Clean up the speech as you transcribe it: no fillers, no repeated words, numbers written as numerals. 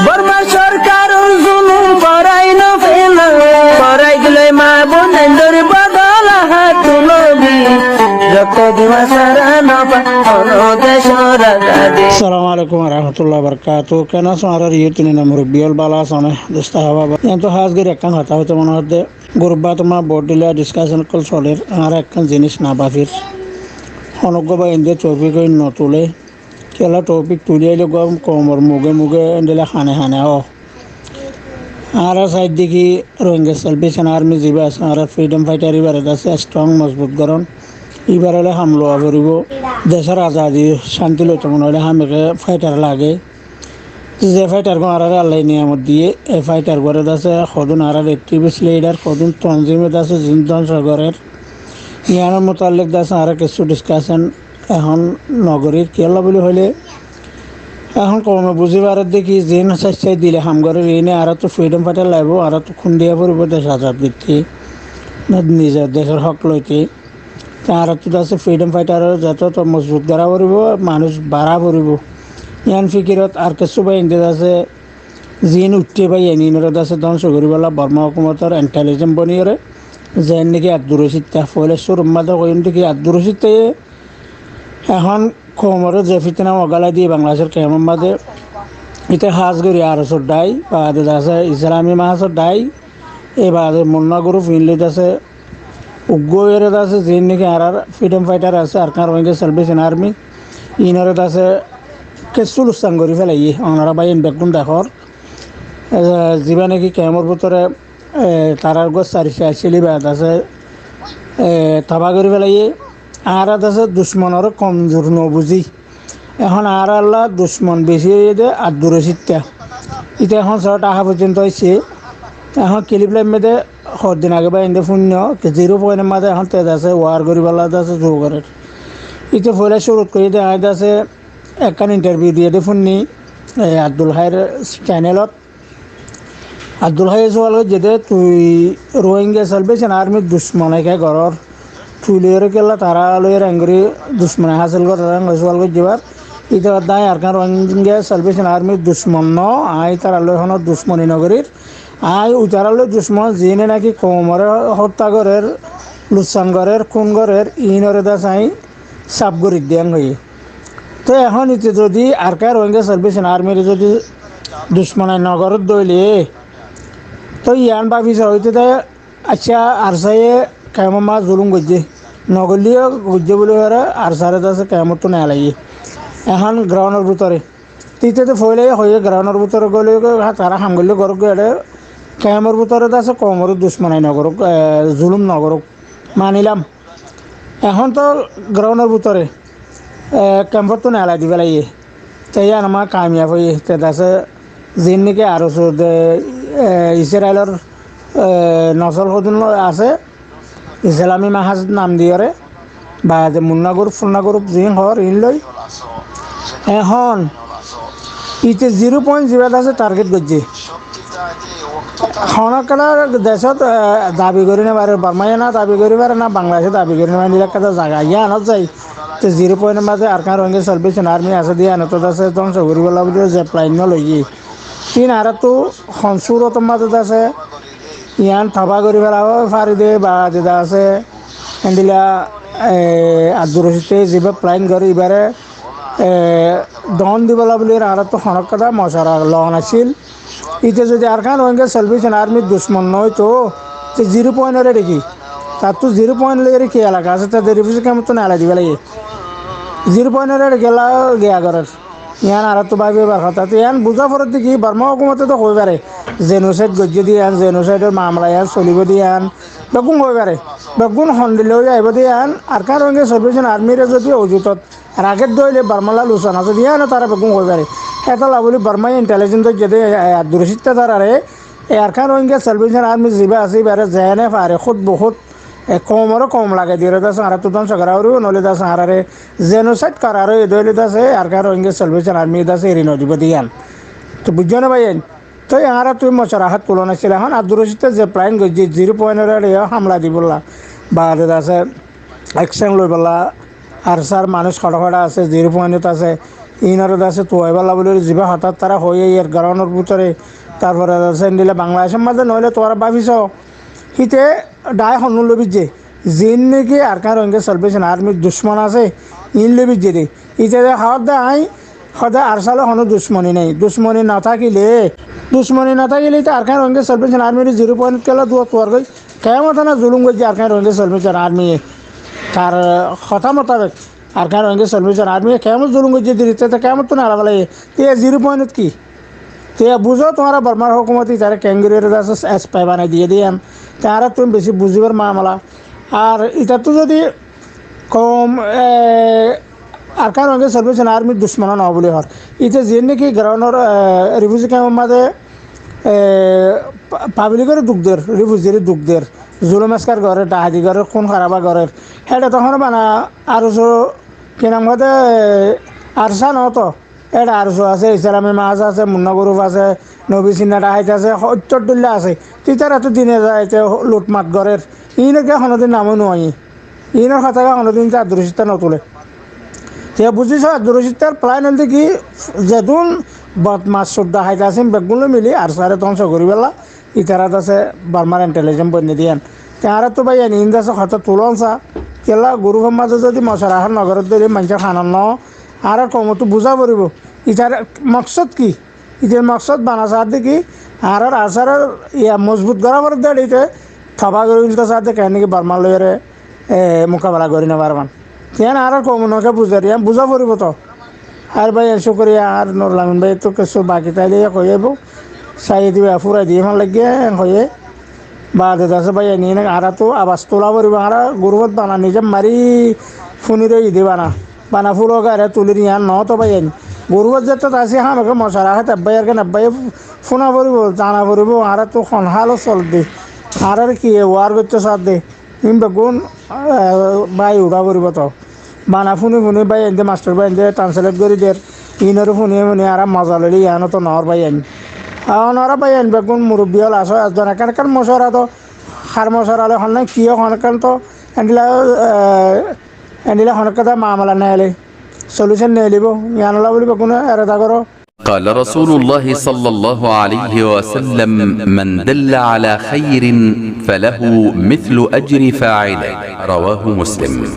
বর্মা সরকার জুলুম করাই না ফেলা করাই দিলে মা বোনের বদল হাত তুলবি যত দিবা সারা না দেশ রাজা। আসসালামু আলাইকুম রহমতুল্লাহ বরকাতু কেন সোনার ইউটিউব মুরব্বিয়ল বালা সনে দোস্তা হওয়া তো হাজগির একখান কথা হইতে মনে হতে গুরুবা তোমার বোর্ড দিলে ডিসকাশন কল চলের আর একখান জিনিস না বাফির অনজ্ঞ বা ইন্ডিয়া টপিক নতুলে কেলা টপিক তুলিয়াইলে কমর মুগে মুগে এন্ডিলে খানে খানে আর সাইড দেখি রোহিঙ্গা সেলভেশন আর্মি যিবা আছে আর ফ্রিডম ফাইটার এবার আছে স্ট্রং মজবুত গরণ এবার হলে হামলা করিব দেশের আজাদি শান্তি লইতে মনে হলে হামকে ফাইটার লাগে যে ফাইটার আর আল্লাহ নিয়ামত দিয়ে এই ফাইটার করে আছে সদন আর এক্টিভিস্ট লিডার সদন তঞ্জিমেদ আছে জিন্দন সাগরের ইয়ানোর মোতালেক আছে আর কিছু ডিসকাশন এখন নগরীর কেলা বলে হলে এখন কমে বুঝিবার দেখি যে চাই দিলে হামগরের এনে আর তো ফ্রিডম ফাইটার লাগব আর তো খুন্দিয়া পড়ব দেশ আজাদ দিতে নিজের দেশের হক লইতে আর তো আছে ফ্রিডম ফাইটার যত মজবুত করা পড়ব মানুষ বাড়া পড়ব ইয়ান ফিকিরত আর কিছু বা ইন্ডিয়াত আছে জিন উঠতে পাই এনিনত আছে ধ্বংস করিবলা বর্মা হুকুমতর ইন্টেলিজেন্স বনিয়রে যেন নাকি আব্দুর রশিদ ফলে সুরম্মাদা কইন দেখি আব্দুর রশিদ এখন খমরে যে ফিতনা অগালাই দিয়ে বাংলাদেশের কেমন বাদে এটা হাজ করি আরসর ডাই বা আছে ইসলামী মাহাসর ডাই এবার মুন্না গ্রুপ ইনলিত আছে উগ্র আছে যিনি নাকি আর ফ্রিডম ফাইটার আছে আর কার রোহিঙ্গা সেলভেশন আর্মি ইনারত আছে কেসুল উস্তান করে ফেলাই ওনারা বাই বেগুন দেখর যিবা নাকি কেমর ভিতরে তারার গছ চারিশা চিলিবাদ আছে থাবা করে ফেলাই আর আছে দুশ্মনের কমজোর নবুঝি এখন আর আল্লাহ দুশ্মন বেশি হয়ে দে আর দূরে শিক্ষা এটা এখন শহরটা আহা পর্যন্ত হয়েছে এখন ক্লিপলাইন মেয়েদে সদিন আগে বা এনে শূন্য 0 মাঝে এখন তেজ আছে ওয়ার করিবেলা আছে যোগরের এটা ফলে শুরু করে দেওয়া আছে একখান ইন্টারভিউ দিয়ে দে শুনি আব্দুল হাইয়ের চ্যানেলত আব্দুল হাই সোয়াল যেতে তুই রোহিঙ্গা সেলভেশন আর্মির দুশ্মনাইকে ঘরের তুই লইয়ের কেলা তারা লইয়ের আঙ্গুরি দুশ্মনে হাসিল করে সোয়াল করে যাবার এটা দায় আর কারণ রোহিঙ্গা সেলভেশন আর্মির দুশ্মন ন আই তারা লইখনত দুশ্মনী নগরীর আই উচারালৈ দুশ্মন যিনি নাকি কমরে হত্যাগরের লুচ্ছানগরের খুনগরের ইনরে দা চাই সাবগরির দেন হয়ে তো এখন ইতে যদি আর কার রোহিঙ্গা সেলভেশন আর্মির যদি দুশ্মনাই নগরত দইলে তো ইয়ান ভাবিছে হইতে দেয় আচ্ছা আর চাইয়ে কেমন মাছ জুলুম গজ্জে নগরলিও গজ্জে বলে আর সারে আছে কেমন তো নেওয়া লাগে এখন গ্রাউন্ডের ভিতরে তিতে ফইলে হয়ে গ্রাউন্ডের ভিতরে গলে তারা হামগলি গরক গেলে কেমর ভিতরে আছে কমর দুশ্মনাই নগরক জুলুম নগরক মানিলাম এখন তো গ্রাউন্ডের ভিতরে ক্যাম্পর তো নেলা দিবে লাগে তাই আমার কামিয়াব হয়ে আছে যিন নাকি আরো ইসরায়েলের নসল সদন আছে ইসলামী মাহাজ নাম দিয়রে বা মুন্না গ্রুপ ফুন্না গ্রুপ যিন হর ইন লই এখন ইতে 0.0 আছে টার্গেট করছে খনকলা দেশত দাবি করি না পারে বার্মায় না দাবি করি পারে না বাংলাদেশে দাবি করি না একটা জায়গা ইয়ে আনত যাই তো 0 মাঝে আর কার রোহিঙ্গা সেলভেশন আর্মি আছে দিয়ে আনত আছে ধ্বংস করিবলা বুলি যে প্লাইন লই তিন আর তো সুরত মাঝে আছে ইয়ান থাবা করি পেলাব ফারি দে বা যেটা আছে এন্ডিলা আব্দুর রশিদে যিবা প্লাইন করে এবারে দন দিবলা বুলি আর তো খনক কথা মশারা লন আছিল ইতে যদি আর খান রোহিঙ্গা সেলভেশন আর্মির দুশ্মন নয় তো 0 দেখি তার তো 0 লেগে কি এলাকা আছে তাদের রিফিউজি কেমন তো নেলা দিবে লাগে 0 গেলা গিয়া করার ইয়ান আর তো ভাবি কথা তো ইয়ান বুঝা পড়ে দেখি বার্মা হুকুমতে তো হয়ে পারে জেনোসাইড গজ্জে দিয়ে আন জেনোসাইডের মামলা ইয়ান চলিব দিয়ে আন বেগুন হয়ে পারে বেগুন সন্দিলেও যাইব দিয়ে আন আর কার রোহিঙ্গা সেলভেশন আর্মিরে যদি অজুতত রাগের দইলে বার্মালা লুচান আছে দিয়ে আনে তারা বেগুন হয়ে পারে এটা লাভলি বার্মাই ইন্টেলিজেন্স যদি আব্দুর রশিদ তারারে আর কার রোহিঙ্গা সেলভেশন আর্মি যিবা আছে এবারে যেনে পারে খুদ বহুত কমরও কম লাগে দিয়ে আছে আর তো ধ্বংস করা হরিব নলে আছে আরে জেনোসাইড করার দইলে আছে আর কার রোহিঙ্গা সেলভেশন আর্মি আছে এরি নদীব দিয়ান তো বুঝছো না ভাই তো আর তুই মশার হাত তুলনা ছিল এখন আব্দুর রশিদ যে প্লাইন গজি 0 হামলা দিবলা বা আছে অ্যাকশন লই বলা আর স্যার মানুষ খড়া খড়া আছে 0 আছে ইনারও আছে তোয়াইবাল্লা বলে যিবা হঠাৎ তারা হয়ে এর গ্রাউন্ডের ভিতরে তারপরে আছে দিলে বাংলাদেশের মাঝে নইলে তোরা ভাবিস হিতে ডাই হনুল লবি যে জিন নাকি আর কার রঙে সালভেশন আর্মির দুশ্মন আছে ইন লবি যে রে ইতে হাওয়ার দেয় সদায় আর সালে হনো দুশ্মনী নেই দুশ্মনী না থাকিলে তো আর কার রঙে সালভেশন আর্মির 0 পয়েন্ট কেলা দুয়া তোর গই কেমন না জুলুম গই আর কার রঙে সালভেশন আর্মি তার কথা মোতাবেক আর কার রঙে সালভেশন আর্মি কেমন জুলুম গই যে দিতে তো কেমন তো না লাগালে তে 0 পয়েন্ট কি তে বুঝো তোমার বর্মার হুকুমতি তারা ক্যাঙ্গুরের এসপাই বানাই দিয়ে দিয়াম তারা তুমি বেশি বুঝিবার মামলা আর এটা তো যদি কম আর কার রঙে সালভেশন আর্মির দুশ্মন না বলে হর এটা যে নাকি গ্রাউন্ডের রিফিউজি ক্যাম্পের মাঝে পাবলিকের দুঃখদের রিফিউজির দুঃখদের জুলুমেস্কার ঘরের ডাহাদি ঘরের খুন খারাপা ঘরের এটা তখন বানা আরো কিনাম হতে আরসা নতো এটা আরসো আছে ইসলামী মাছ আছে মুন্না গরুপ আছে নবী সিন্না ডাহাইত আছে সত্যদুল্লা আছে তিতার এত দিনে যায় লুটমাত ঘরের ইনকে কোনোদিন নামও নয় ইনের কথাকে কোনোদিন আদর্শিতা নতুলে সে বুঝিস আদর্শিতার প্রায় নদী কি যেদুন বদমাস শ্রদ্ধা হাইতে আছেন বেগুলো মিলি আর সারে ধ্বংস করি পেলা ইতারাত আছে বার্মার ইন্টেলিজেন্স বন্যে দিয়ান তারা তো ভাই ইন্দ আছে হয়তো তুলনসা কেলা গরু সমাজে যদি মশারাহার নগরের ধরে মানুষের খানান ন আর কমতো বুঝা পড়ব ইটার মকসদ কি ইটার মকসদ বানাসার দেখি আর আসারের মজবুত করা পরে দাঁড়িয়ে থবা করে সাথে কেন কি বার্মার লইয়ারে মোকাবেলা করি না পারবান কেন আর কমনকে বুঝারি বুঝা পড়ব তো আর ভাই এসো করি আর নুরলামিন ভাই তো কিছু বাকি তাইলে হয়ে যাবো চাই দিবে ফুরাই দিয়ে আমার লাগিয়ে হয়ে বা দাদা ভাই নিয়ে আর তো আবাস তোলা পড়ব আর গরুবত বানা নিজে মারি ফুনিরে ইদি বানা ফুলো গাড়ি তুলি নিয়ে ন তো ভাই গরুবত যেতে আসি আমাকে মশারা হয় তাব্বাই আর নাব্বাই ফোনা পড়ব জানা পড়ব আর তো সনহালো চল দে আর কি ওয়ার করতে সাথ দে বেগুন বাই উড়া পড়ব তো বানা ফুনি বাই এনতে মাস্টার বাই এনতে ট্রান্সলেট করে দের ইনরে ফুনি আর মজা ললি ইয়ানো তো নহর বাই আনি নরা বাই আনবে কোন মুরব্বী হল আসো একজন এখানকার মশরা তো সার মশরা হলে হন কি হনকান তো এন্ডিলা হনকাতা মামলা নেলে সলিউশন নিয়ে লিব ইয়ানলা বলি কোনো এরাদা করো قال رسول الله صلى الله عليه وسلم من دل على خير فله مثل أجر فاعله رواه مسلم